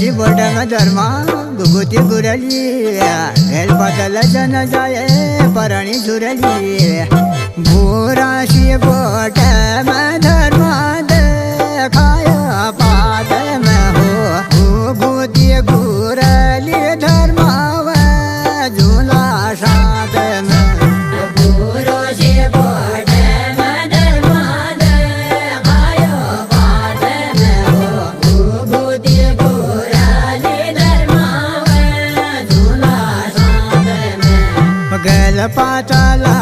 शिवडंग धर्मा गुगुती गुरली hello बदल जन जाए परणी झुरली भूराशी बोट में धर्मा देखाय पाद में हो गुगुती गुरली धर्मा झूला साथ में गल पाताला